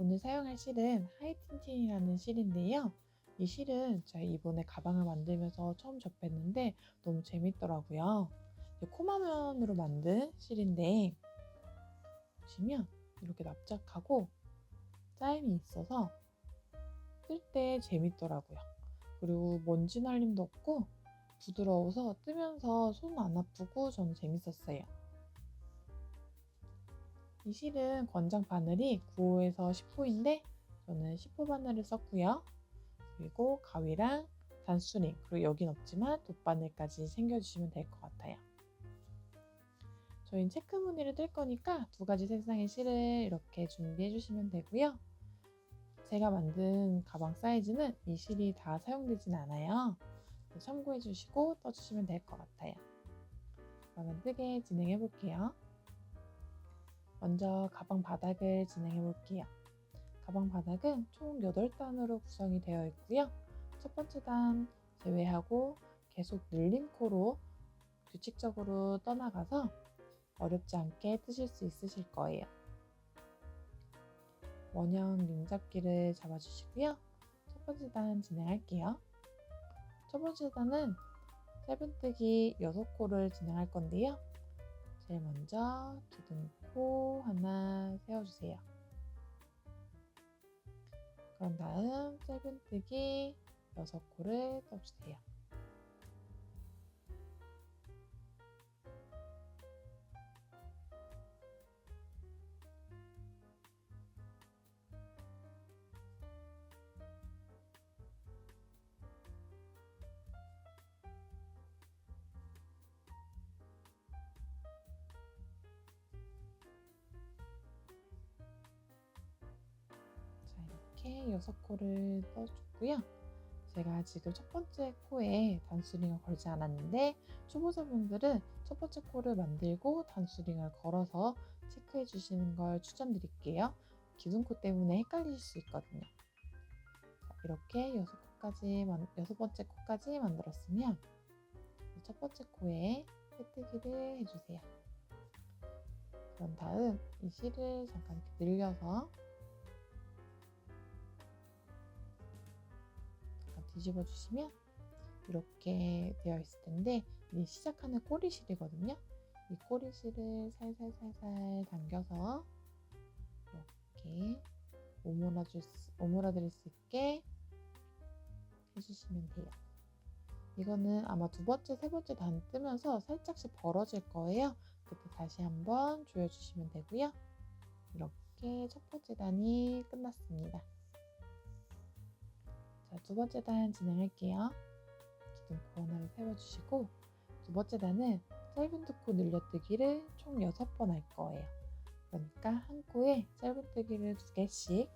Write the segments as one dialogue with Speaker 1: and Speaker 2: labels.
Speaker 1: 오늘 사용할 실은 하이틴틴이라는 실인데요. 이 실은 제가 이번에 가방을 만들면서 처음 접했는데 너무 재밌더라고요. 코마면으로 만든 실인데 보시면 이렇게 납작하고 짜임이 있어서 뜰 때 재밌더라고요. 그리고 먼지 날림도 없고 부드러워서 뜨면서 손 안 아프고 저는 재밌었어요. 이 실은 권장 바늘이 9호에서 10호인데 저는 10호 바늘을 썼고요. 그리고 가위랑 단수링, 그리고 여긴 없지만 돗바늘까지 챙겨주시면 될 것 같아요. 저희는 체크 무늬를 뜰 거니까 두 가지 색상의 실을 이렇게 준비해 주시면 되고요. 제가 만든 가방 사이즈는 이 실이 다 사용되진 않아요. 참고해 주시고 떠주시면 될 것 같아요. 그러면 뜨개 진행해 볼게요. 먼저 가방 바닥을 진행해 볼게요. 가방 바닥은 총 8단으로 구성이 되어 있고요. 첫 번째 단 제외하고 계속 늘림코로 규칙적으로 떠나가서 어렵지 않게 뜨실 수 있으실 거예요. 원형 링 잡기를 잡아주시고요. 첫 번째 단 진행할게요. 첫 번째 단은 짧은뜨기 6코를 진행할 건데요. 제일 먼저 기둥코 하나 세워주세요. 그런 다음 짧은뜨기 6코를 떠주세요. 자, 이렇게 6코를 떠줬고요. 제가 지금 첫 번째 코에 단수링을 걸지 않았는데 초보자분들은 첫 번째 코를 만들고 단수링을 걸어서 체크해 주시는 걸 추천드릴게요. 기둥코 때문에 헷갈리실 수 있거든요. 자, 이렇게 6번째 코까지 만들었으면 첫 번째 코에 빼뜨기를 해주세요. 그런 다음 이 실을 잠깐 이렇게 늘려서 뒤집어 주시면 이렇게 되어 있을 텐데 이 시작하는 꼬리실이거든요. 이 꼬리실을 살살살살 당겨서 이렇게 오므라들 수 있게 해주시면 돼요. 이거는 아마 두 번째, 세 번째 단 뜨면서 살짝씩 벌어질 거예요. 그때 다시 한번 조여주시면 되고요. 이렇게 첫 번째 단이 끝났습니다. 자, 두 번째 단 진행할게요. 기둥코 하나를 세워주시고 두 번째 단은 짧은 두 코 늘려뜨기를 총 6번 할 거예요. 그러니까 한 코에 짧은뜨기를 2개씩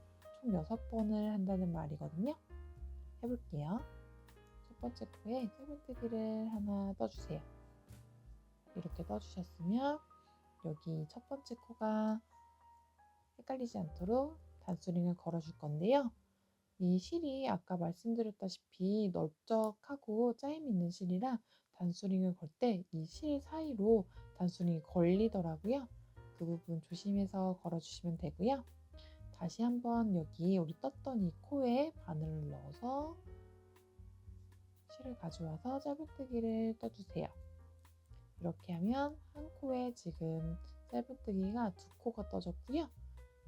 Speaker 1: 총 6번을 한다는 말이거든요. 해볼게요. 첫 번째 코에 짧은뜨기를 하나 떠주세요. 이렇게 떠주셨으면 여기 첫 번째 코가 헷갈리지 않도록 단수링을 걸어줄 건데요. 이 실이 아까 말씀드렸다시피 넓적하고 짜임 있는 실이라 단수링을 걸 때 이 실 사이로 단수링이 걸리더라고요. 그 부분 조심해서 걸어주시면 되고요. 다시 한번 여기 우리 떴던 이 코에 바늘을 넣어서 실을 가져와서 짧은뜨기를 떠주세요. 이렇게 하면 한 코에 지금 짧은뜨기가 2코가 떠졌고요.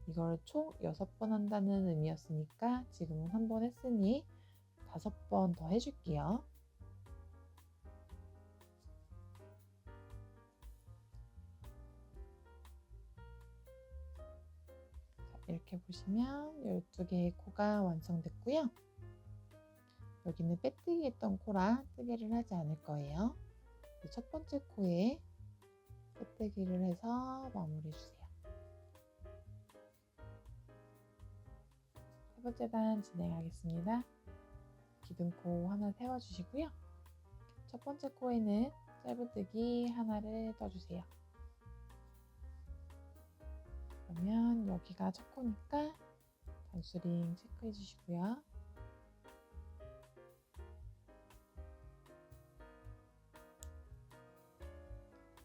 Speaker 1: 이걸 총 6번 한다는 의미였으니까 지금은 한 번 했으니 5번 더 해줄게요. 자, 이렇게 보시면 12개의 코가 완성됐고요. 여기는 빼뜨기 했던 코라 뜨개를 하지 않을 거예요. 첫 번째 코에 빼뜨기를 해서 마무리해 주세요. 세 번째 단 진행하겠습니다. 기둥코 하나 세워주시고요. 첫 번째 코에는 짧은뜨기 하나를 떠주세요. 그러면 여기가 첫 코니까 단수링 체크해 주시고요.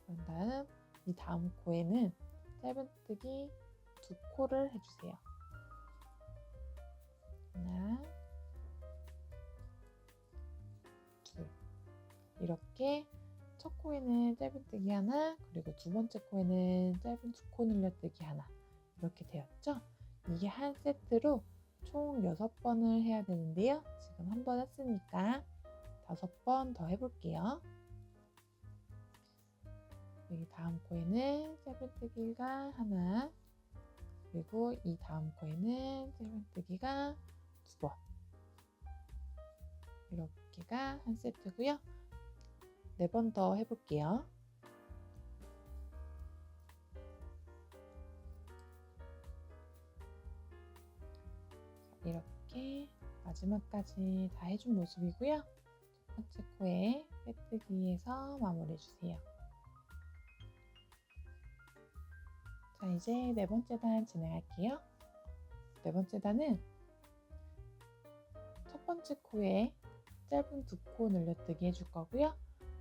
Speaker 1: 그런 다음 이 다음 코에는 짧은뜨기 2코를 해주세요. 이렇게 첫 코에는 짧은뜨기 하나, 그리고 두 번째 코에는 짧은 두 코 늘려뜨기 하나, 이렇게 되었죠? 이게 한 세트로 총 6번을 해야 되는데요. 지금 한 번 했으니까 5번 더 해볼게요. 여기 다음 코에는 짧은뜨기가 하나, 그리고 이 다음 코에는 짧은뜨기가 2번. 이렇게가 한 세트고요. 4번 더 해볼게요. 이렇게 마지막까지 다 해준 모습이고요. 첫 번째 코에 빼뜨기에서 마무리해 주세요. 자, 이제 4번째 단 진행할게요. 4번째 단은 첫 번째 코에 짧은 2코 늘려뜨기 해줄 거고요.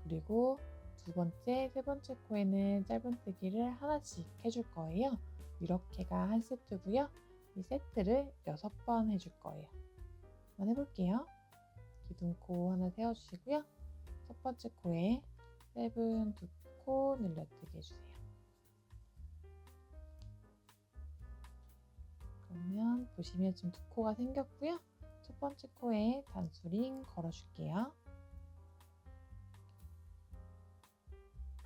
Speaker 1: 그리고 두 번째, 세 번째 코에는 짧은뜨기를 하나씩 해줄 거예요. 이렇게가 한 세트고요. 이 세트를 6번 해줄 거예요. 한번 해볼게요. 기둥코 하나 세워주시고요. 첫 번째 코에 짧은 2코 늘려뜨기 해주세요. 그러면 보시면 지금 2코가 생겼고요. 첫 번째 코에 단수링 걸어줄게요.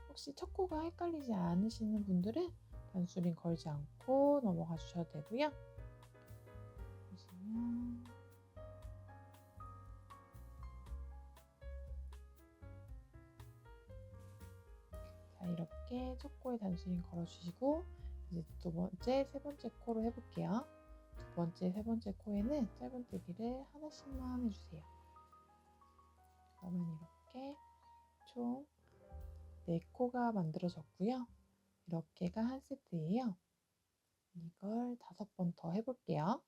Speaker 1: 혹시 첫 코가 헷갈리지 않으시는 분들은 단수링 걸지 않고 넘어가 주셔도 되고요. 보시면 자, 이렇게 첫 코에 단수링 걸어주시고 이제 두 번째, 세 번째 코로 해볼게요. 두 번째, 세 번째 코에는 짧은뜨기를 하나씩만 해주세요. 그러면 이렇게 총 4코가 만들어졌고요. 이렇게가 한 세트예요. 이걸 5번 더 해볼게요.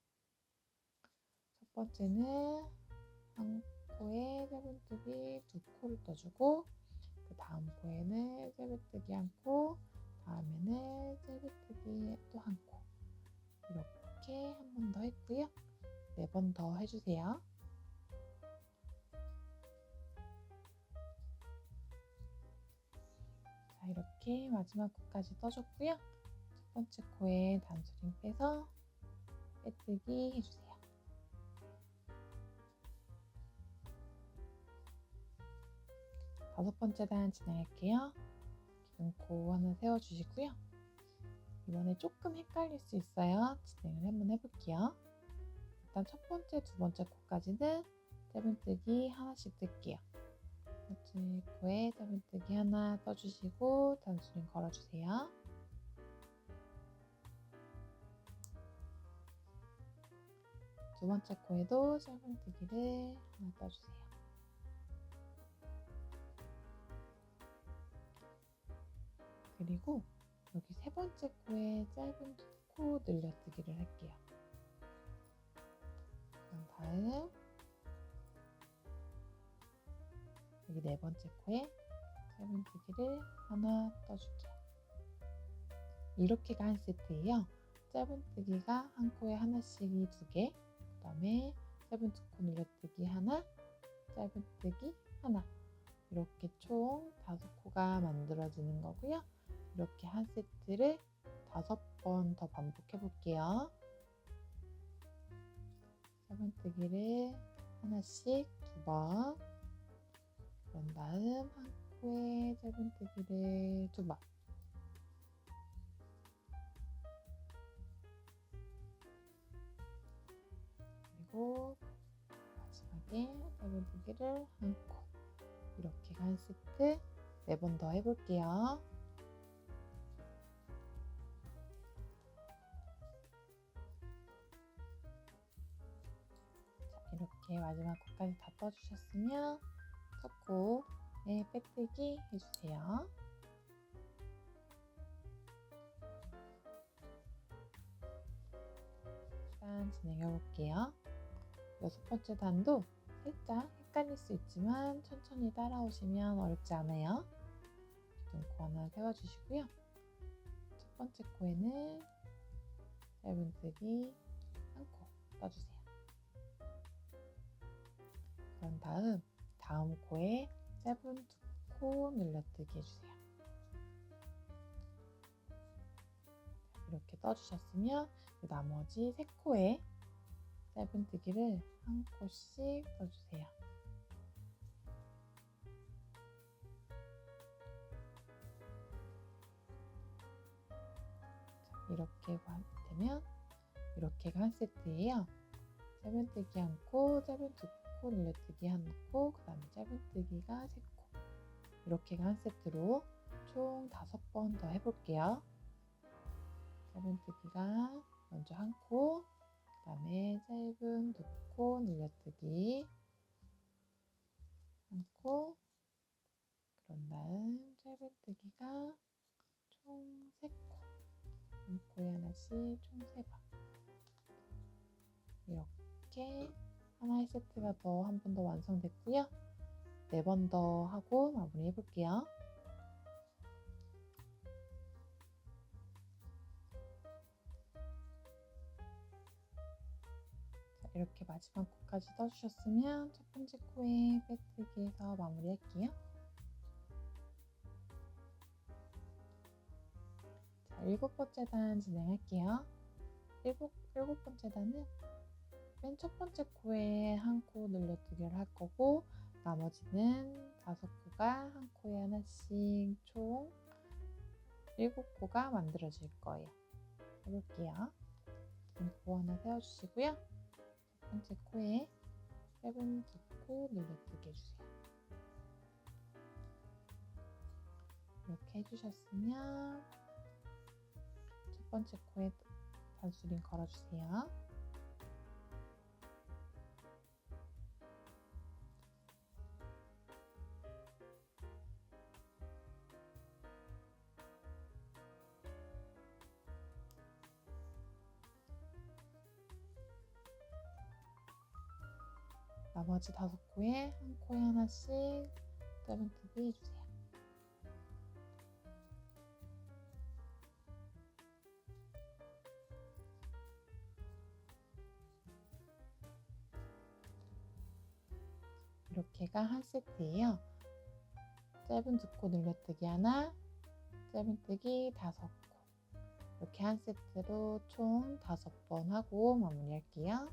Speaker 1: 첫 번째는 한 코에 짧은뜨기 2코를 떠주고 그 다음 코에는 짧은뜨기 1코, 다음에는 짧은뜨기 또 1코, 이렇게 한 번 더 했고요. 4번 더 해주세요. 자, 이렇게 마지막 코까지 떠줬고요. 첫 번째 코에 단수링 빼서 빼뜨기 해주세요. 다섯 번째 단 진행할게요. 기둥코 하나 세워주시고요. 이번에 조금 헷갈릴 수 있어요. 진행을 한번 해볼게요. 일단 첫 번째, 두 번째 코까지는 짧은뜨기 하나씩 뜰게요. 첫 번째 코에 짧은뜨기 하나 떠주시고 단수링 걸어주세요. 두 번째 코에도 짧은뜨기를 하나 떠주세요. 그리고 여기 세 번째 코에 짧은 2코 늘려뜨기를 할게요. 그런 다음 여기 네 번째 코에 짧은뜨기를 하나 떠줄게요. 이렇게가 한 세트예요. 짧은뜨기가 한 코에 하나씩이 2개, 그 다음에 짧은 2코 늘려뜨기 하나, 짧은뜨기 하나, 이렇게 총 5코가 만들어지는 거고요. 이렇게 한 세트를 5번 더 반복해 볼게요. 짧은뜨기를 하나씩 2번, 그런 다음 한 코에 짧은뜨기를 2번, 그리고 마지막에 짧은뜨기를 1코, 이렇게 한 세트 4번 더 해볼게요. 자, 이렇게 마지막 코까지 다 떠주셨으면 첫 코에 빼뜨기 해주세요. 일단 진행해 볼게요. 6번째 단도 살짝 헷갈릴 수 있지만 천천히 따라오시면 어렵지 않아요. 기둥코 하나 세워주시고요. 첫 번째 코에는 짧은뜨기 1코 떠주세요. 그런 다음 코에 짧은 두 코 늘려뜨기 해주세요. 이렇게 떠주셨으면 나머지 세 코에 짧은뜨기를 한 코씩 떠주세요. 이렇게 되면 이렇게가 한 세트예요. 짧은뜨기 한 코, 짧은 두 코 늘려뜨기 한 코, 그 다음에 짧은뜨기가 세 코. 이렇게가 한 세트로 총 5번 더 해볼게요. 짧은뜨기가 먼저 한 코, 그 다음에 짧은 두 코 늘려뜨기 한 코, 그런 다음 짧은뜨기가 총 3코, 한 코에 하나씩 총 3번. 이렇게 하나의 세트가 더 한 번 더 완성됐고요. 4번 더 하고 마무리 해볼게요. 자, 이렇게 마지막 코까지 떠주셨으면 첫 번째 코에 빼뜨기해서 마무리할게요. 자, 7번째 단 진행할게요. 7번째 단은 맨 첫 번째 코에 한 코 늘려뜨기를 할 거고, 나머지는 5코가 한 코에 하나씩 총 7코가 만들어질 거예요. 해볼게요. 코 하나 세워주시고요. 첫 번째 코에 짧은 두 코 늘려뜨기 해주세요. 이렇게 해주셨으면 첫 번째 코에 단수링 걸어주세요. 나머지 5코에 한 코에 하나씩 짧은뜨기 해주세요. 이렇게가 한 세트예요. 짧은 두 코 늘려뜨기 하나, 짧은뜨기 5코. 이렇게 한 세트로 총 5번 하고 마무리할게요.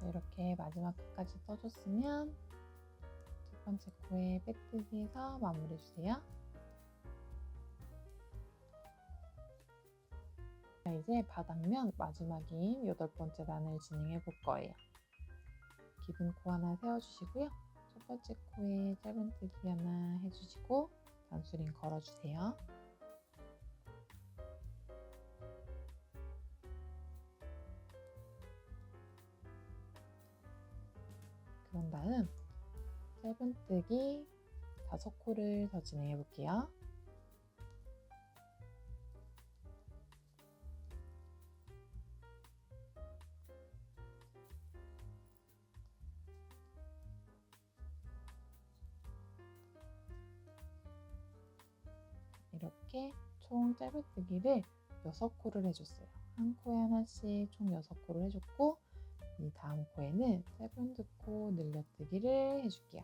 Speaker 1: 이렇게 마지막 코까지 떠줬으면 첫 번째 코에 빼뜨기해서 마무리해주세요. 자, 이제 바닥면 마지막인 8번째 단을 진행해 볼 거예요. 기둥 코 하나 세워주시고요. 첫 번째 코에 짧은뜨기 하나 해주시고 단수링 걸어주세요. 그런 다음 짧은뜨기 5코를 더 진행해 볼게요. 이렇게 총 짧은뜨기를 6코를 해줬어요. 한 코에 하나씩 총 6코를 해줬고, 이 다음 코에는 짧은 두 코 늘려뜨기를 해줄게요.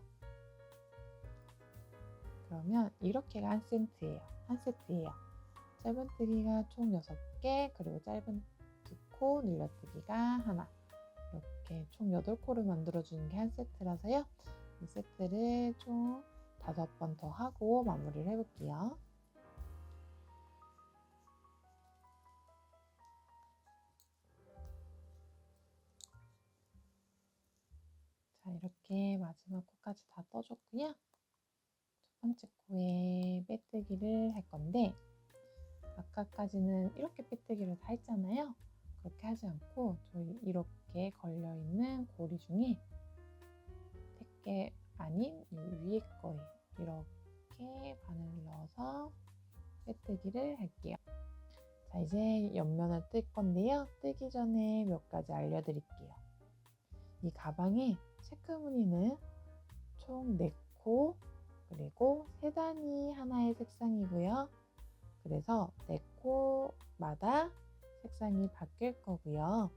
Speaker 1: 그러면 이렇게가 한 세트예요. 짧은뜨기가 총 6개, 그리고 짧은 두 코 늘려뜨기가 하나. 이렇게 총 8코를 만들어주는 게 한 세트라서요. 이 세트를 총 5번 더 하고 마무리를 해볼게요. 자, 이렇게 마지막 코까지 다 떠줬고요. 첫 번째 코에 빼뜨기를 할 건데, 아까까지는 이렇게 빼뜨기를 다 했잖아요. 그렇게 하지 않고 저희 이렇게 걸려있는 고리 중에 택개 아닌 이 위에 거에 이렇게 바늘을 넣어서 빼뜨기를 할게요. 자, 이제 옆면을 뜰 건데요. 뜨기 전에 몇 가지 알려드릴게요. 이 가방의 체크 무늬는 총 4코, 그리고 3단이 하나의 색상이고요. 그래서 네 코마다 색상이 바뀔 거고요.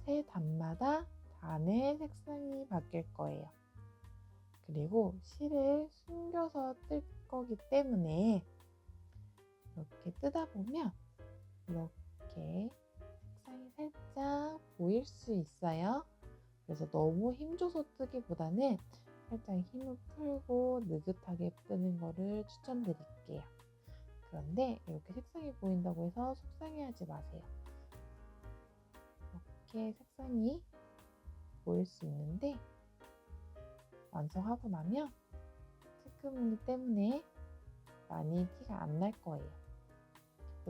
Speaker 1: 세 단마다 단의 색상이 바뀔 거예요. 그리고 실을 숨겨서 뜰 거기 때문에 이렇게 뜯다 보면 이렇게 색상이 살짝 보일 수 있어요. 그래서 너무 힘줘서 뜨기보다는 살짝 힘을 풀고 느긋하게 뜨는 거를 추천드릴게요. 그런데 이렇게 색상이 보인다고 해서 속상해하지 마세요. 이렇게 색상이 보일 수 있는데 완성하고 나면 체크무늬 때문에 많이 티가 안 날 거예요.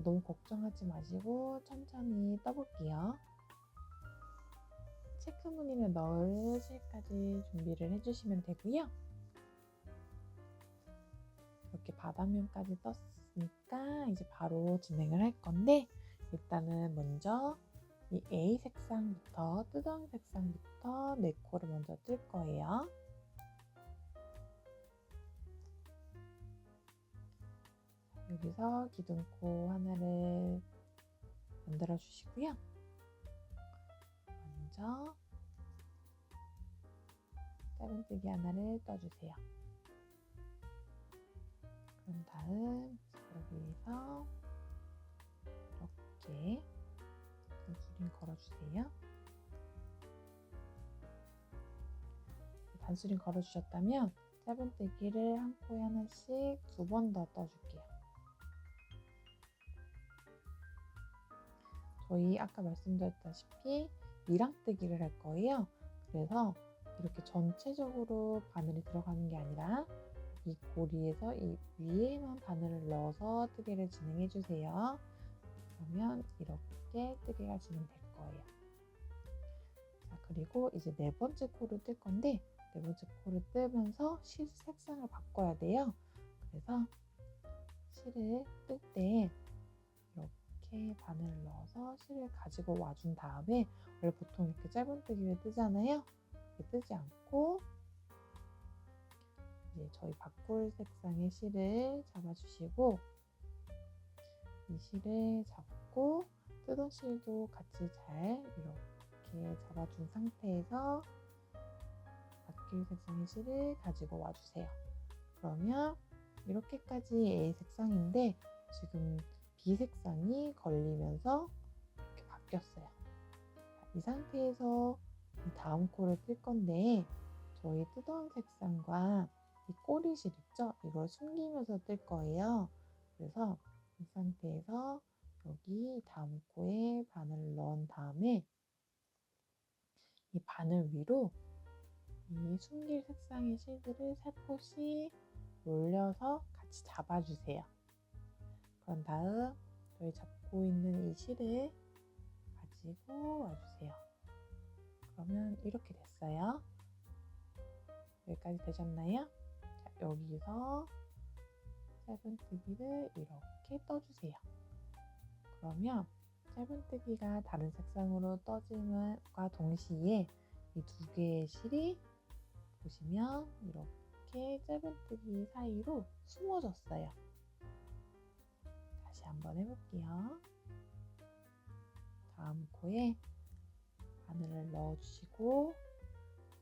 Speaker 1: 너무 걱정하지 마시고 천천히 떠볼게요. 체크무늬를 넣을 실까지 준비를 해주시면 되고요. 이렇게 바닥면까지 떴으니까 이제 바로 진행을 할 건데 일단은 먼저 이 A 색상부터 뜨던 색상부터 네 코를 먼저 뜰 거예요. 여기서 기둥코 하나를 만들어 주시고요. 먼저 짧은뜨기 하나를 떠주세요. 그런 다음 여기서 이렇게 단수링 걸어주세요. 단수링 걸어주셨다면 짧은뜨기를 한 코에 하나씩 2번 더 떠줄게요. 저희 아까 말씀드렸다시피 밀랑뜨기를 할 거예요. 그래서 이렇게 전체적으로 바늘이 들어가는 게 아니라 이 고리에서 이 위에만 바늘을 넣어서 뜨개를 진행해 주세요. 그러면 이렇게 뜨개가 진행될 거예요. 자, 그리고 이제 네 번째 코를 뜰 건데 네 번째 코를 뜨면서 실 색상을 바꿔야 돼요. 그래서 실을 뜰 때 이렇게 바늘을 넣어서 실을 가지고 와준 다음에 원래 보통 이렇게 짧은뜨기를 뜨잖아요. 이렇게 뜨지 않고 이제 저희 바꿀 색상의 실을 잡아주시고 이 실을 잡고 뜨던 실도 같이 잘 이렇게 잡아준 상태에서 바뀔 색상의 실을 가지고 와주세요. 그러면 이렇게까지 A 색상인데 지금 B 색상이 걸리면서 이렇게 바뀌었어요. 이 상태에서 이 다음 코를 뜰 건데 저희 뜨던 색상과 이 꼬리실 있죠? 이걸 숨기면서 뜰 거예요. 그래서 이 상태에서 여기 다음 코에 바늘을 넣은 다음에 이 바늘 위로 이 숨길 색상의 실들을 살포시 올려서 같이 잡아주세요. 그런 다음 저희 잡고 있는 이 실을 가지고 와주세요. 그러면 이렇게 됐어요. 여기까지 되셨나요? 자, 여기서 짧은뜨기를 이렇게 떠주세요. 그러면 짧은뜨기가 다른 색상으로 떠짐과 동시에 이 두 개의 실이 보시면 이렇게 짧은뜨기 사이로 숨어졌어요. 다시 한번 해볼게요. 다음 코에 바늘을 넣어주시고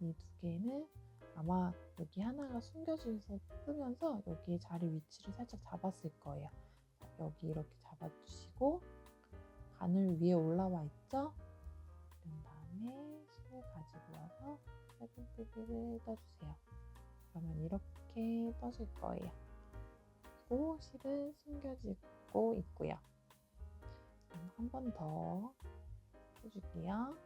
Speaker 1: 이 두 개는 아마 여기 하나가 숨겨져서 뜨면서 여기에 자리 위치를 살짝 잡았을 거예요. 여기 이렇게 잡아주시고 바늘 위에 올라와 있죠? 그런 다음에 실을 가지고 와서 짧은뜨기를 떠주세요. 그러면 이렇게 떠질 거예요. 그리고 실은 숨겨지고 있고요. 한 번 더 해줄게요.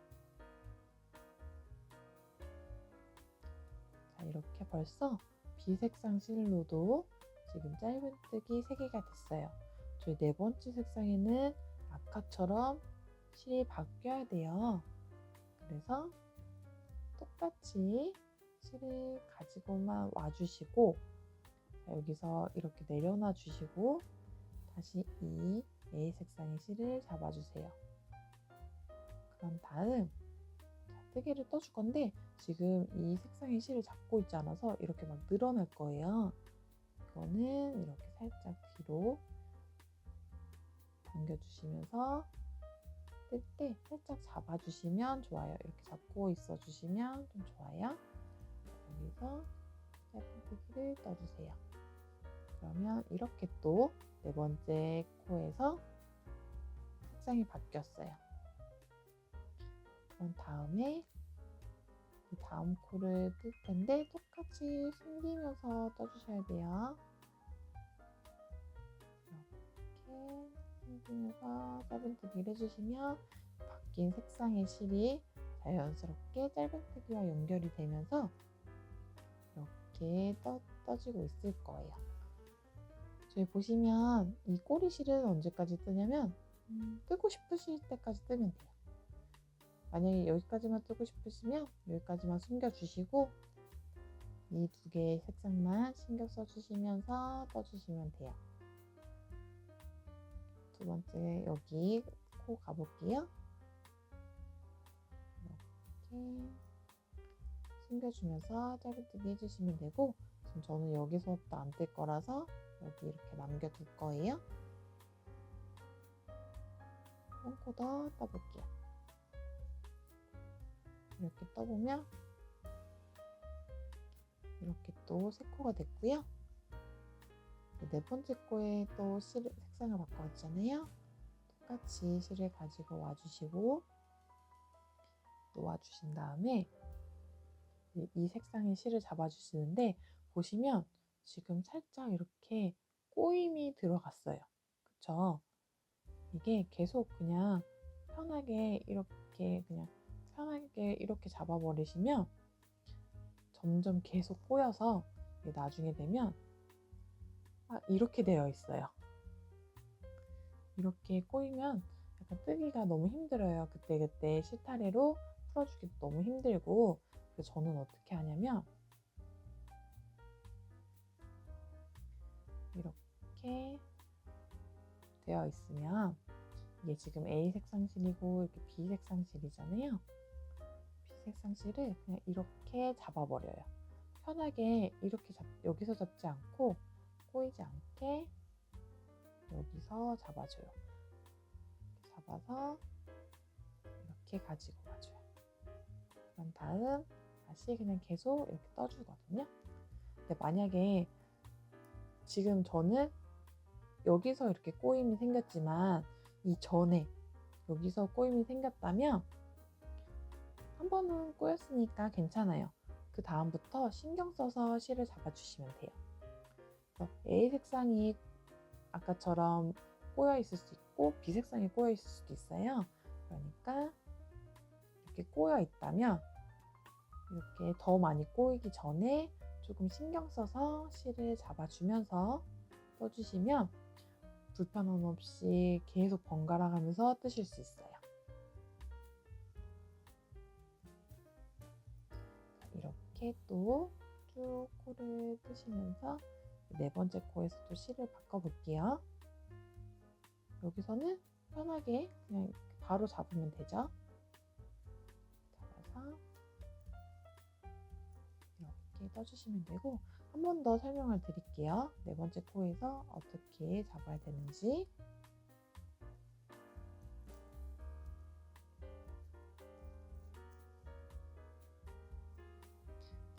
Speaker 1: 자, 이렇게 벌써 비색상 실로도 지금 짧은뜨기 3개가 됐어요. 저희 네 번째 색상에는 아까처럼 실이 바뀌어야 돼요. 그래서 똑같이 실을 가지고만 와주시고 여기서 이렇게 내려놔 주시고 다시 이 A 색상의 실을 잡아주세요. 그런 다음 뜨개를 떠줄 건데 지금 이 색상의 실을 잡고 있지 않아서 이렇게 막 늘어날 거예요. 이거는 이렇게 살짝 뒤로 당겨주시면서 뜰 때 살짝 잡아주시면 좋아요. 이렇게 잡고 있어주시면 좀 좋아요. 여기서 짧은뜨기를 떠주세요. 그러면 이렇게 또 네 번째 코에서 색상이 바뀌었어요. 그런 다음에 이 다음 코를 뜰 텐데 똑같이 숨기면서 떠주셔야 돼요. 이렇게 숨기면서 짧은뜨기를 해주시면 바뀐 색상의 실이 자연스럽게 짧은뜨기와 연결이 되면서 이렇게 떠지고 있을 거예요. 저희 보시면 이 꼬리실은 언제까지 뜨냐면 뜨고 싶으실 때까지 뜨면 돼요. 만약에 여기까지만 뜨고 싶으시면 여기까지만 숨겨주시고 이 두 개의 색상만 신경 써주시면서 떠주시면 돼요. 두 번째 여기 코 가볼게요. 이렇게 숨겨주면서 짧은뜨기 해주시면 되고 지금 저는 여기서부터 안 뜰 거라서 여기 이렇게 남겨둘 거예요. 한 코 더 떠볼게요. 이렇게 떠보면 이렇게 또 세 코가 됐고요. 네 번째 코에 또 색상을 바꿔왔잖아요. 똑같이 실을 가지고 와주시고 놓아주신 다음에 이 색상의 실을 잡아주시는데 보시면 지금 살짝 이렇게 꼬임이 들어갔어요. 그쵸? 이게 계속 그냥 편하게 이렇게 잡아버리시면 점점 계속 꼬여서 나중에 되면 이렇게 되어 있어요. 이렇게 꼬이면 약간 뜨기가 너무 힘들어요. 그때 실타래로 풀어주기도 너무 힘들고 그래서 저는 어떻게 하냐면 이렇게 되어 있으면 이게 지금 A 색상실이고 이렇게 B 색상실이잖아요. B 색상실을 그냥 이렇게 잡아버려요. 편하게 이렇게 여기서 잡지 않고 꼬이지 않게 여기서 잡아줘요. 잡아서 이렇게 가지고 와줘요. 그런 다음 다시 그냥 계속 이렇게 떠주거든요. 근데 만약에 지금 저는 여기서 이렇게 꼬임이 생겼지만 이전에 여기서 꼬임이 생겼다면 한 번은 꼬였으니까 괜찮아요. 그 다음부터 신경 써서 실을 잡아주시면 돼요. A 색상이 아까처럼 꼬여 있을 수 있고 B 색상이 꼬여 있을 수도 있어요. 그러니까 이렇게 꼬여 있다면 이렇게 더 많이 꼬이기 전에 조금 신경 써서 실을 잡아주면서 떠주시면 불편함 없이 계속 번갈아 가면서 뜨실 수 있어요. 이렇게 또 쭉 코를 뜨시면서 네 번째 코에서 또 실을 바꿔볼게요. 여기서는 편하게 그냥 바로 잡으면 되죠. 잡아서 이렇게 떠주시면 되고 한 번 더 설명을 드릴게요. 네 번째 코에서 어떻게 잡아야 되는지.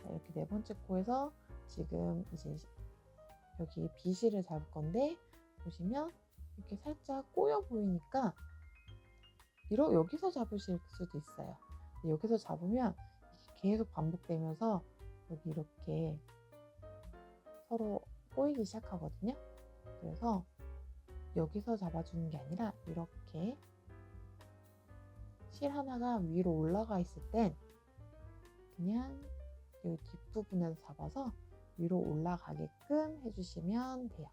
Speaker 1: 자, 이렇게 네 번째 코에서 지금 이제 여기 B실을 잡을 건데 보시면 이렇게 살짝 꼬여 보이니까 여기서 잡으실 수도 있어요. 여기서 잡으면 계속 반복되면서 여기 이렇게 서로 꼬이기 시작하거든요. 그래서 여기서 잡아주는 게 아니라 이렇게 실 하나가 위로 올라가 있을 땐 그냥 이 뒷부분에서 잡아서 위로 올라가게끔 해주시면 돼요.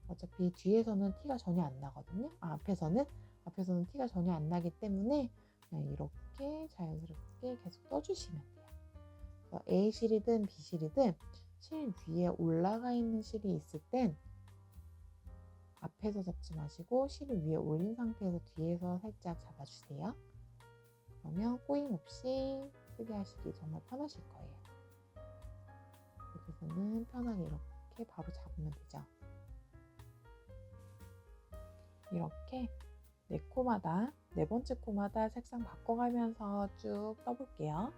Speaker 1: 어차피 뒤에서는 티가 전혀 안 나거든요. 앞에서는 티가 전혀 안 나기 때문에 그냥 이렇게 자연스럽게 계속 떠주시면 돼요. A 실이든 B 실이든 실 위에 올라가 있는 실이 있을 땐 앞에서 잡지 마시고 실을 위에 올린 상태에서 뒤에서 살짝 잡아주세요. 그러면 꼬임 없이 뜨게 하시기 정말 편하실 거예요. 여기서는 편하게 이렇게 바로 잡으면 되죠. 이렇게 네 번째 코마다 색상 바꿔가면서 쭉 떠볼게요.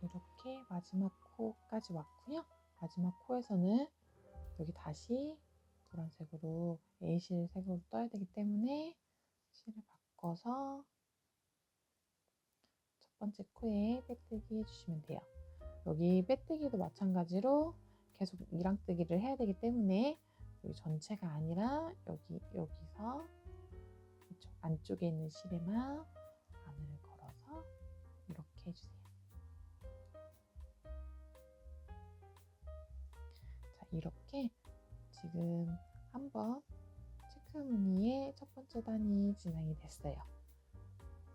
Speaker 1: 이렇게 마지막 코까지 왔고요. 마지막 코에서는 여기 다시 노란색으로 에이실 색으로 떠야 되기 때문에 실을 바꿔서 첫 번째 코에 빼뜨기 해주시면 돼요. 여기 빼뜨기도 마찬가지로 계속 이랑뜨기를 해야 되기 때문에 여기 전체가 아니라 여기서 이쪽 안쪽에 있는 실에만 바늘을 걸어서 이렇게 해주세요. 자, 이렇게 지금 한번 체크 무늬의 첫 번째 단이 진행이 됐어요.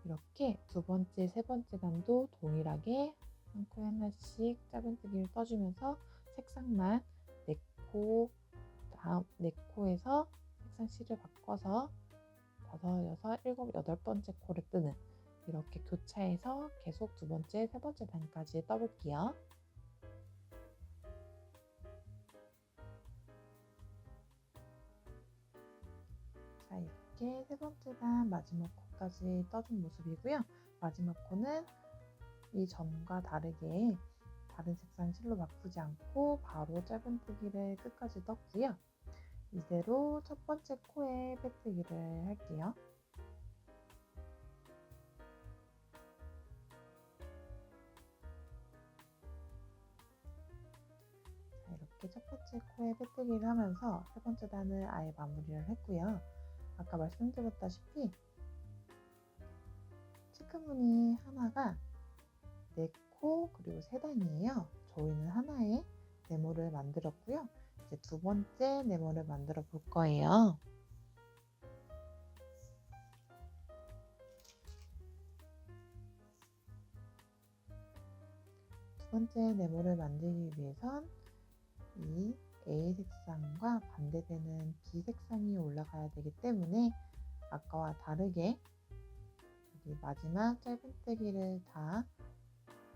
Speaker 1: 이렇게 두 번째, 세 번째 단도 동일하게 한 코에 하나씩 짧은뜨기를 떠주면서 색상만 네 코에서 색상 실을 바꿔서 5, 6, 7, 8번째 코를 뜨는 이렇게 교차해서 계속 두 번째, 세 번째 단까지 떠볼게요. 자, 이렇게 세 번째 단 마지막 코까지 떠준 모습이고요. 마지막 코는 이 전과 다르게 다른 색상 실로 바꾸지 않고 바로 짧은뜨기를 끝까지 떴고요. 이대로 첫 번째 코에 빼뜨기를 할게요. 자, 이렇게 첫 번째 코에 빼뜨기를 하면서 세 번째 단을 아예 마무리를 했고요. 아까 말씀드렸다시피 체크무늬 하나가 4코 그리고 3단이에요. 저희는 하나의 네모를 만들었고요. 이제 두 번째 네모를 만들어 볼 거예요. 두 번째 네모를 만들기 위해선 이 A 색상과 반대되는 B 색상이 올라가야 되기 때문에 아까와 다르게 여기 마지막 짧은뜨기를 다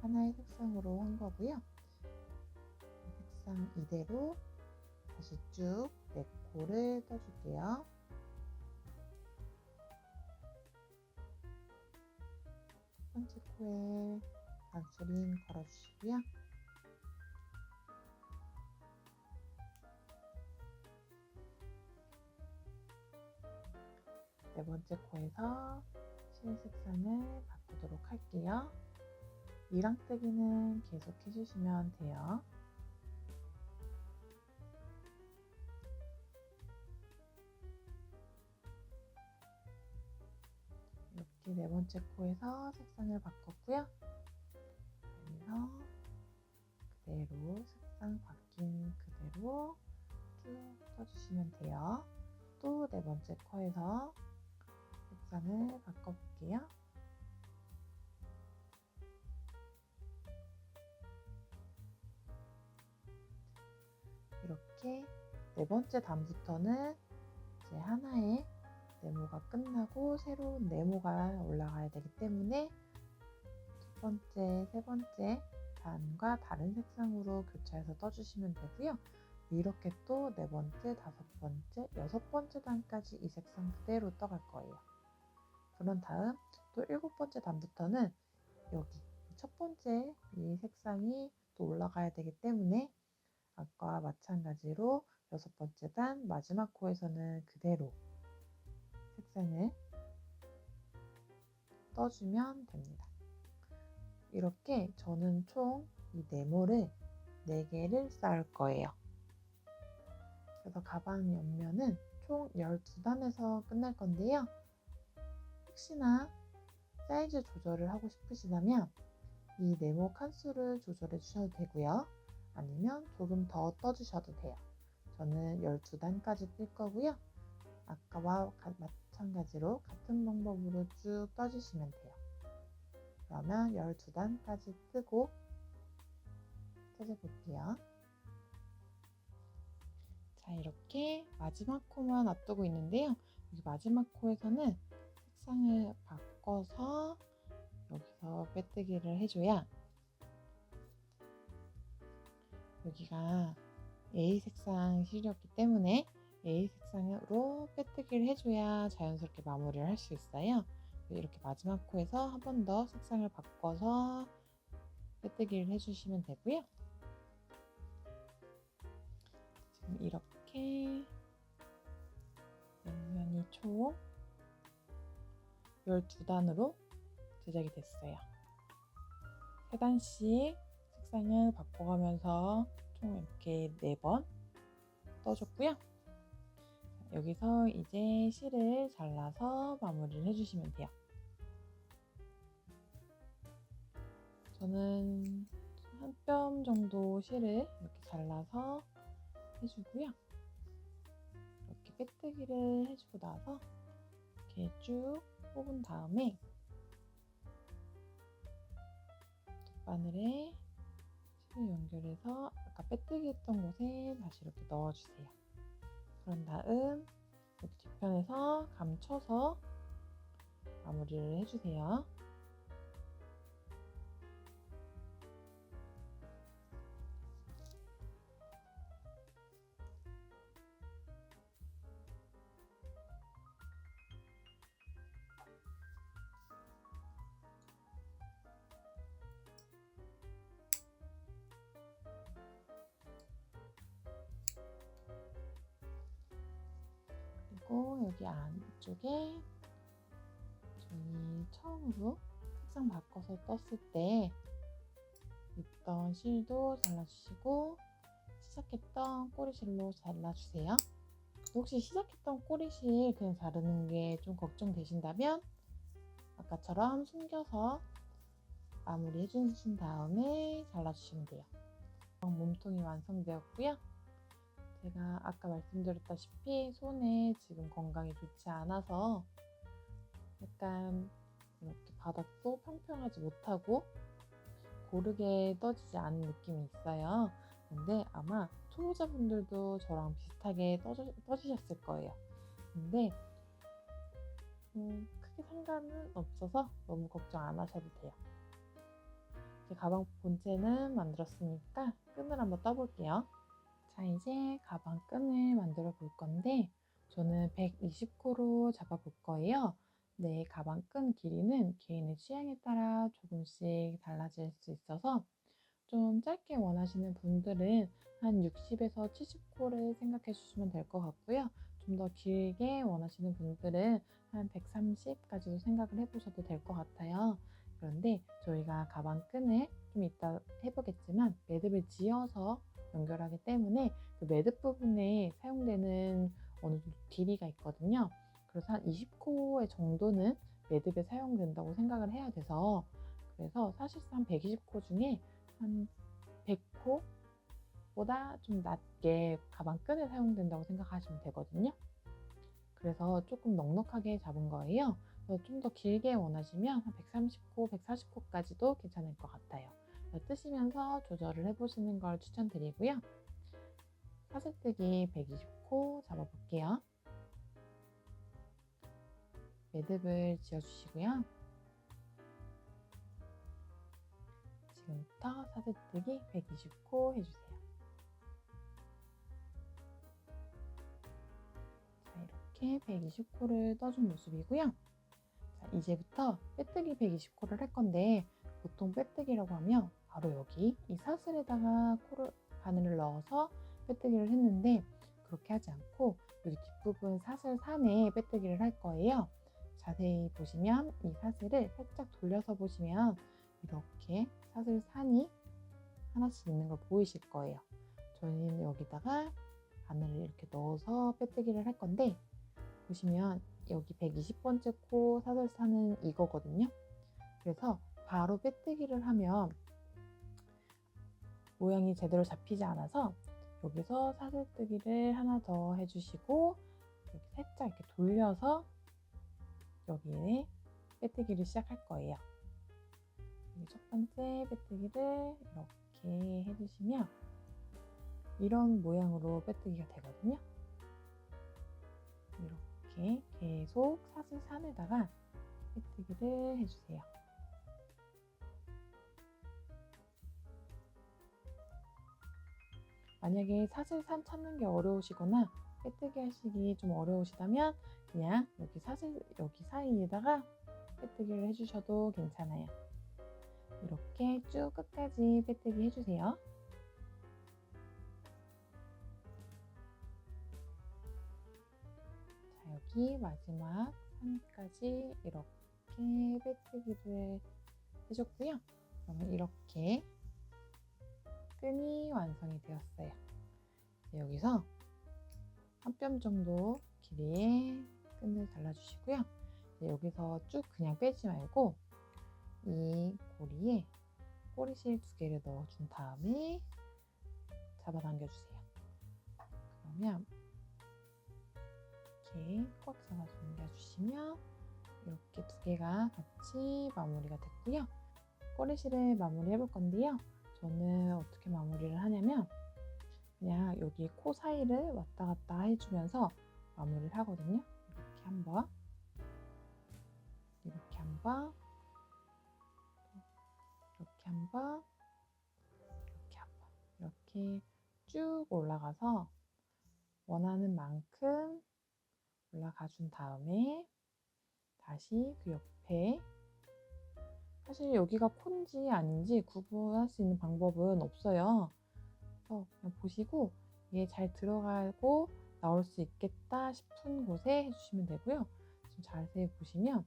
Speaker 1: 하나의 색상으로 한 거고요. 색상 이대로 다시 쭉 4코를 떠줄게요. 첫 번째 코에 단수림 걸어주시고요. 네 번째 코에서 실 색상을 바꾸도록 할게요. 이랑뜨기는 계속 해주시면 돼요. 이렇게 네 번째 코에서 색상을 바꿨고요. 그래서 그대로 색상 바뀐 그대로 쭉 떠주시면 돼요. 또 네 번째 코에서 색상을 바꿔볼게요. 이렇게 네 번째 단부터는 이제 하나의 네모가 끝나고 새로운 네모가 올라가야 되기 때문에 첫 번째, 세 번째 단과 다른 색상으로 교차해서 떠주시면 되고요. 이렇게 또 네 번째, 다섯 번째, 여섯 번째 단까지 이 색상 그대로 떠갈 거예요. 그런 다음 또 일곱 번째 단부터는 여기 첫 번째 이 색상이 또 올라가야 되기 때문에 아까와 마찬가지로 여섯 번째 단 마지막 코에서는 그대로 색상을 떠주면 됩니다. 이렇게 저는 총 이 네모를 4개를 쌓을 거예요. 그래서 가방 옆면은 총 12단에서 끝날 건데요. 혹시나 사이즈 조절을 하고 싶으시다면 이 네모 칸수를 조절해 주셔도 되고요. 아니면 조금 더 떠주셔도 돼요. 저는 12단까지 뜰 거고요. 아까와 마찬가지로 같은 방법으로 쭉 떠주시면 돼요. 그러면 12단까지 뜨고 찾아볼게요. 자, 이렇게 마지막 코만 앞두고 있는데요. 여기 마지막 코에서는 색상을 바꿔서 여기서 빼뜨기를 해줘야 여기가 A 색상 실이었기 때문에 A 색상으로 빼뜨기를 해줘야 자연스럽게 마무리를 할 수 있어요. 이렇게 마지막 코에서 한 번 더 색상을 바꿔서 빼뜨기를 해주시면 되고요. 지금 이렇게 옆면이 총 12단으로 제작이 됐어요. 3단씩 색상을 바꿔가면서 총 이렇게 4번 떠줬고요. 여기서 이제 실을 잘라서 마무리를 해주시면 돼요. 저는 한 뼘 정도 실을 이렇게 잘라서 해주고요. 이렇게 빼뜨기를 해주고 나서 이렇게 쭉 뽑은 다음에 뒷바늘에 실을 연결해서 아까 빼뜨기 했던 곳에 다시 이렇게 넣어주세요. 그런 다음 이렇게 뒤편에서 감춰서 마무리를 해주세요. 그리고 여기 안쪽에 저희 처음으로 색상 바꿔서 떴을 때 있던 실도 잘라주시고 시작했던 꼬리실로 잘라주세요. 혹시 시작했던 꼬리실 그냥 자르는 게 좀 걱정되신다면 아까처럼 숨겨서 마무리 해주신 다음에 잘라주시면 돼요. 몸통이 완성되었고요. 제가 아까 말씀드렸다시피 손에 지금 건강이 좋지 않아서 약간 이렇게 바닥도 평평하지 못하고 고르게 떠지지 않은 느낌이 있어요. 근데 아마 초보자분들도 저랑 비슷하게 떠지셨을 거예요. 근데 크게 상관은 없어서 너무 걱정 안 하셔도 돼요. 이제 가방 본체는 만들었으니까 끈을 한번 떠볼게요. 자, 이제 가방 끈을 만들어 볼 건데 저는 120코로 잡아 볼 거예요. 네, 가방 끈 길이는 개인의 취향에 따라 조금씩 달라질 수 있어서 좀 짧게 원하시는 분들은 한 60에서 70코를 생각해 주시면 될 것 같고요. 좀 더 길게 원하시는 분들은 한 130까지도 생각을 해보셔도 될 것 같아요. 그런데 저희가 가방 끈을 좀 이따 해보겠지만 매듭을 지어서 연결하기 때문에 그 매듭 부분에 사용되는 어느 정도 길이가 있거든요. 그래서 한 20코의 정도는 매듭에 사용된다고 생각을 해야 돼서 그래서 사실상 120코 중에 한 100코보다 좀 낮게 가방 끈에 사용된다고 생각하시면 되거든요. 그래서 조금 넉넉하게 잡은 거예요. 좀 더 길게 원하시면 한 130코, 140코까지도 괜찮을 것 같아요. 뜨시면서 조절을 해보시는 걸 추천드리고요. 사슬뜨기 120코 잡아볼게요. 매듭을 지어주시고요. 지금부터 사슬뜨기 120코 해주세요. 자, 이렇게 120코를 떠준 모습이고요. 자, 이제부터 빼뜨기 120코를 할 건데 보통 빼뜨기라고 하면 바로 여기 이 사슬에다가 바늘을 넣어서 빼뜨기를 했는데 그렇게 하지 않고 여기 뒷부분 사슬 산에 빼뜨기를 할 거예요. 자세히 보시면 이 사슬을 살짝 돌려서 보시면 이렇게 사슬 산이 하나씩 있는 걸 보이실 거예요. 저희는 여기다가 바늘을 이렇게 넣어서 빼뜨기를 할 건데 보시면 여기 120번째 코 사슬산은 이거거든요. 그래서 바로 빼뜨기를 하면 모양이 제대로 잡히지 않아서 여기서 사슬뜨기를 하나 더 해주시고 이렇게 살짝 이렇게 돌려서 여기에 빼뜨기를 시작할 거예요. 첫 번째 빼뜨기를 이렇게 해주시면 이런 모양으로 빼뜨기가 되거든요. 이렇게 계속 사슬산에다가 빼뜨기를 해주세요. 만약에 사슬산 찾는 게 어려우시거나 빼뜨기 하시기 좀 어려우시다면 그냥 여기 사이에다가 빼뜨기를 해주셔도 괜찮아요. 이렇게 쭉 끝까지 빼뜨기 해주세요. 자, 여기 마지막 선까지 이렇게 빼뜨기를 해줬고요. 그러면 이렇게 끈이 완성이 되었어요. 여기서 한 뼘 정도 길이의 끈을 잘라주시고요. 여기서 쭉 그냥 빼지 말고 이 고리에 꼬리실 2개를 넣어준 다음에 잡아당겨주세요. 그러면 이렇게 꽉 잡아 당겨주시면 이렇게 2개가 같이 마무리가 됐고요. 꼬리실을 마무리 해볼 건데요. 저는 어떻게 마무리를 하냐면 그냥 여기 코 사이를 왔다 갔다 해주면서 마무리를 하거든요. 이렇게 한번, 이렇게 한번, 이렇게 한번, 이렇게 한번, 이렇게 쭉 올라가서 원하는 만큼 올라가 준 다음에 다시 그 옆에, 사실 여기가 콘지 아닌지 구분할 수 있는 방법은 없어요. 그래서 그냥 보시고 이게 잘 들어가고 나올 수 있겠다 싶은 곳에 해주시면 되고요. 좀 자세히 보시면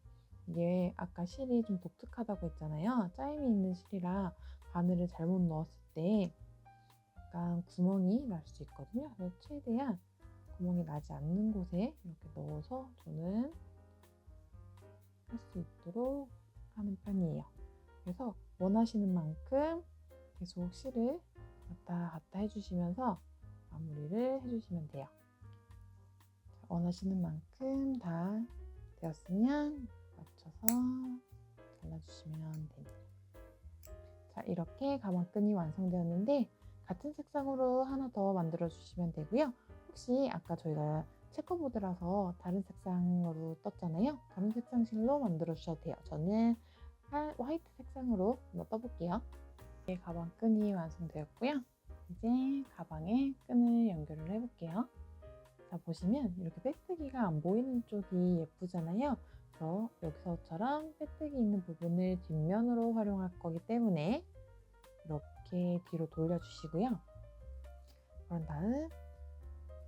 Speaker 1: 이게 아까 실이 좀 독특하다고 했잖아요. 짜임이 있는 실이라 바늘을 잘못 넣었을 때 약간 구멍이 날 수 있거든요. 그래서 최대한 구멍이 나지 않는 곳에 이렇게 넣어서 저는 할 수 있도록 하는 편이에요. 그래서 원하시는 만큼 계속 실을 왔다 갔다 해주시면서 마무리를 해주시면 돼요. 원하시는 만큼 다 되었으면 맞춰서 잘라주시면 됩니다. 자, 이렇게 가방끈이 완성되었는데 같은 색상으로 하나 더 만들어 주시면 되고요. 혹시 아까 저희가 체커보드라서 다른 색상으로 떴잖아요. 다른 색상 실로 만들어 주셔도 돼요. 저는 화이트 색상으로 한번 떠볼게요. 네, 가방끈이 완성되었고요. 이제 가방에 끈을 연결을 해볼게요. 자, 보시면 이렇게 빼뜨기가 안 보이는 쪽이 예쁘잖아요. 그래서 여기서처럼 빼뜨기 있는 부분을 뒷면으로 활용할 거기 때문에 이렇게 뒤로 돌려주시고요. 그런 다음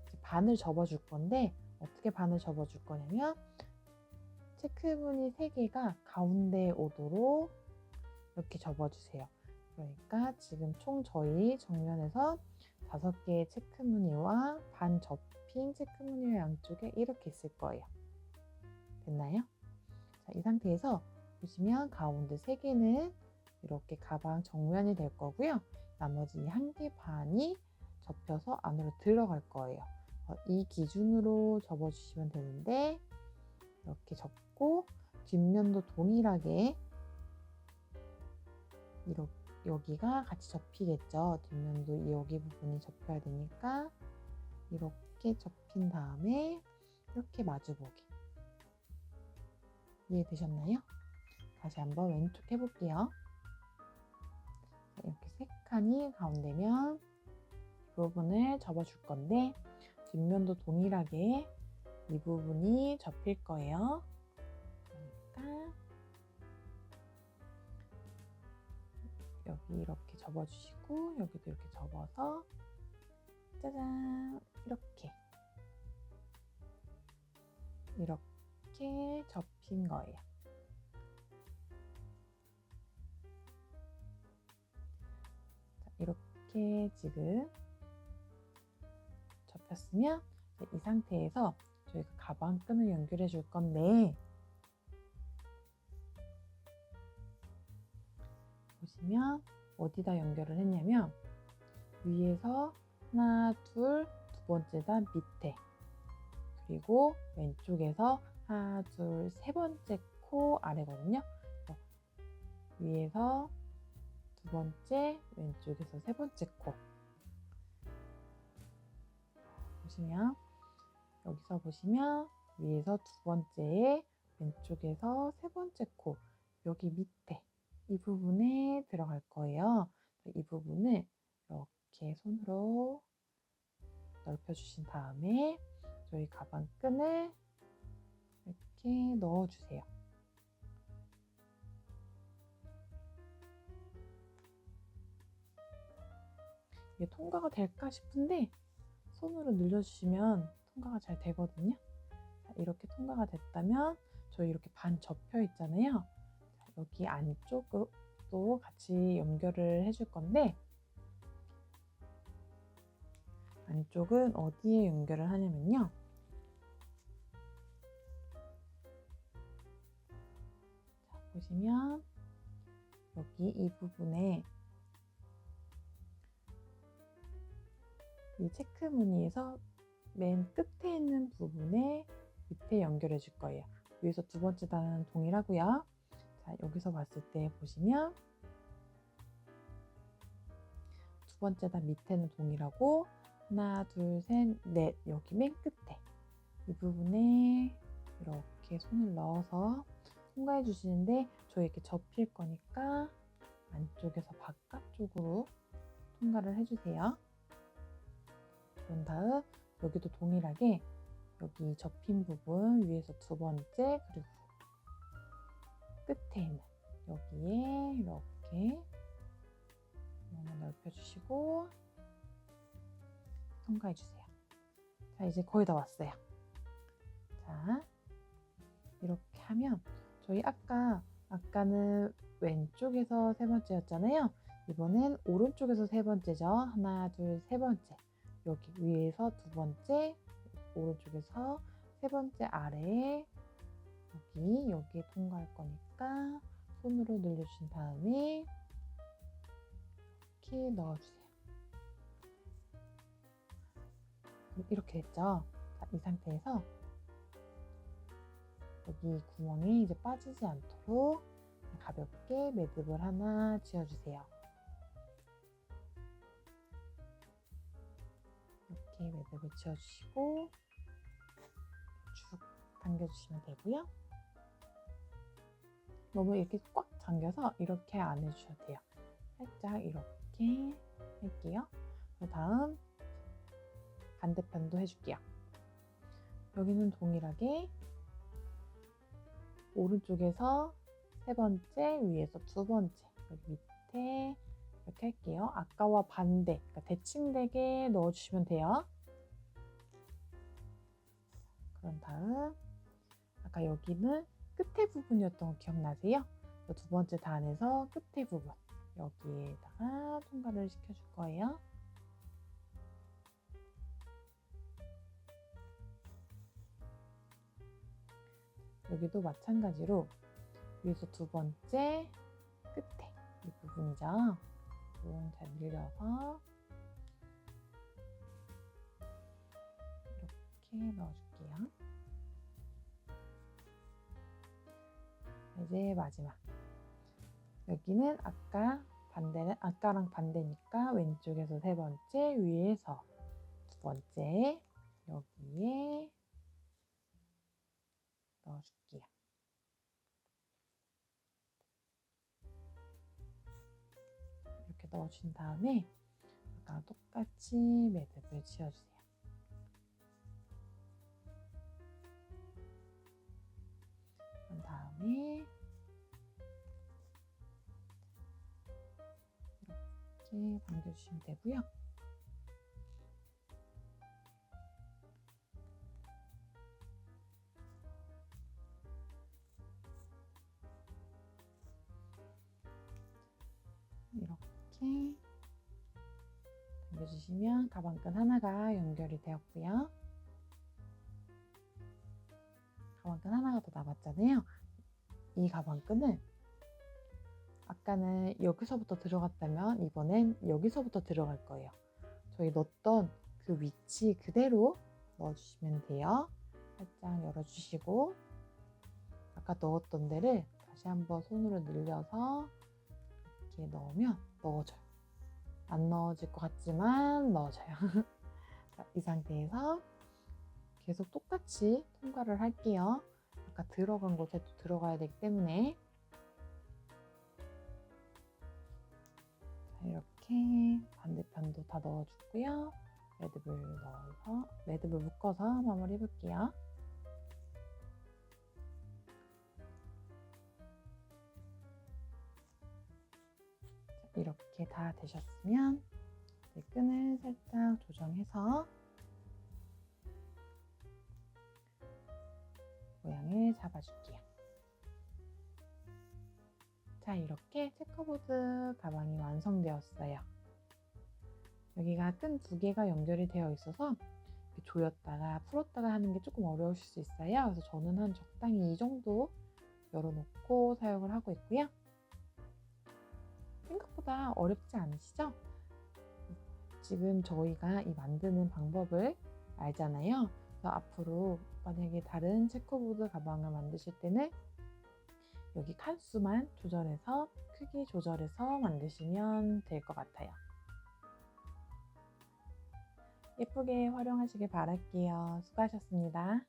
Speaker 1: 이제 반을 접어줄 건데 어떻게 반을 접어줄 거냐면 체크무늬 3개가 가운데에 오도록 이렇게 접어주세요. 그러니까 지금 총 저희 정면에서 5개의 체크무늬와 반 접힌 체크무늬 양쪽에 이렇게 있을 거예요. 됐나요? 자, 이 상태에서 보시면 가운데 3개는 이렇게 가방 정면이 될 거고요. 나머지 1개 반이 접혀서 안으로 들어갈 거예요. 이 기준으로 접어주시면 되는데 이렇게 접고 뒷면도 동일하게 이렇게 여기가 같이 접히겠죠. 뒷면도 여기 부분이 접혀야 되니까 이렇게 접힌 다음에 이렇게 마주보기. 이해되셨나요? 다시 한번 왼쪽 해볼게요. 이렇게 3칸이 가운데면 이 부분을 접어줄 건데 뒷면도 동일하게 이 부분이 접힐 거예요. 그러니까 여기 이렇게 접어주시고 여기도 이렇게 접어서 짜잔 이렇게 접힌 거예요. 자, 이렇게 지금 접혔으면 이 상태에서 저희가 가방끈을 연결해 줄 건데 보시면 어디다 연결을 했냐면 위에서 하나, 둘, 2번째 단 밑에 그리고 왼쪽에서 하나, 둘, 3번째 코 아래거든요. 위에서 2번째, 왼쪽에서 3번째 코 보시면 여기서 보시면 위에서 2번째에 왼쪽에서 3번째 코 여기 밑에 이 부분에 들어갈 거예요. 이 부분을 이렇게 손으로 넓혀 주신 다음에 저희 가방 끈을 이렇게 넣어주세요. 이게 통과가 될까 싶은데 손으로 늘려주시면 통과가 잘 되거든요. 자, 이렇게 통과가 됐다면 저희 이렇게 반 접혀 있잖아요. 자, 여기 안쪽도 같이 연결을 해줄 건데 안쪽은 어디에 연결을 하냐면요. 자, 보시면 여기 이 부분에 이 체크 무늬에서 맨 끝에 있는 부분에 밑에 연결해 줄 거예요. 위에서 두 번째 단은 동일하고요. 자, 여기서 봤을 때 보시면 두 번째 단 밑에는 동일하고 하나, 둘, 셋, 넷 여기 맨 끝에 이 부분에 이렇게 손을 넣어서 통과해 주시는데 저희 이렇게 접힐 거니까 안쪽에서 바깥쪽으로 통과를 해주세요. 그런 다음 여기도 동일하게 여기 접힌 부분 위에서 두 번째 그리고 끝에 있는 여기에 이렇게 넓혀주시고 통과해주세요. 자, 이제 거의 다 왔어요. 자, 이렇게 하면 저희 아까는 왼쪽에서 세 번째였잖아요. 이번엔 오른쪽에서 세 번째죠. 하나, 둘, 세 번째. 여기 위에서 두 번째, 오른쪽에서 세 번째 아래에 여기에 통과할 거니까 손으로 늘려주신 다음에 이렇게 넣어주세요. 이렇게 됐죠? 자, 이 상태에서 여기 구멍이 이제 빠지지 않도록 가볍게 매듭을 하나 지어주세요. 이렇게 매듭을 지어주시고 쭉 당겨주시면 되고요. 너무 이렇게 꽉 잠겨서 이렇게 안 해주셔도 돼요. 살짝 이렇게 할게요. 그 다음 반대편도 해줄게요. 여기는 동일하게 오른쪽에서 세 번째, 위에서 두 번째, 여기 밑에 이렇게 할게요. 아까와 반대, 그러니까 대칭되게 넣어주시면 돼요. 그런 다음 아까 여기는 끝에 부분이었던 거 기억나세요? 두 번째 단에서 끝에 부분 여기에다가 통과를 시켜줄 거예요. 여기도 마찬가지로 위에서 두 번째 끝에 이 부분이죠. 부분 잘 늘려서 이렇게 넣어줄게요. 이제 마지막 여기는 아까랑 반대니까 왼쪽에서 세 번째, 위에서 두 번째 여기에 넣어줄게요. 이렇게 넣어준 다음에 아까랑 똑같이 매듭을 지어주세요. 그런 다음에 이렇게 당겨주시면 되고요. 이렇게 당겨주시면 가방끈 하나가 연결이 되었고요. 가방끈 하나가 더 남았잖아요. 이 가방끈은 아까는 여기서부터 들어갔다면 이번엔 여기서부터 들어갈 거예요. 저희 넣었던 그 위치 그대로 넣어주시면 돼요. 살짝 열어주시고 아까 넣었던 데를 다시 한번 손으로 늘려서 이렇게 넣으면 넣어져요. 안 넣어질 것 같지만 넣어져요. 자, 이 상태에서 계속 똑같이 통과를 할게요. 아까 들어간 곳에 또 들어가야 되기 때문에 자, 이렇게 반대편도 다 넣어주고요. 매듭을 묶어서 마무리 해볼게요. 이렇게 다 되셨으면 끈을 살짝 조정해서 모양을 잡아줄게요. 자, 이렇게 체커보드 가방이 완성되었어요. 여기가 끈 2개가 연결이 되어 있어서 조였다가 풀었다가 하는 게 조금 어려우실 수 있어요. 그래서 저는 한 적당히 이 정도 열어놓고 사용을 하고 있고요. 생각보다 어렵지 않으시죠? 지금 저희가 이 만드는 방법을 알잖아요. 그래서 앞으로 만약에 다른 체커보드 가방을 만드실 때는 여기 칸수만 조절해서 크기 조절해서 만드시면 될 것 같아요. 예쁘게 활용하시길 바랄게요. 수고하셨습니다.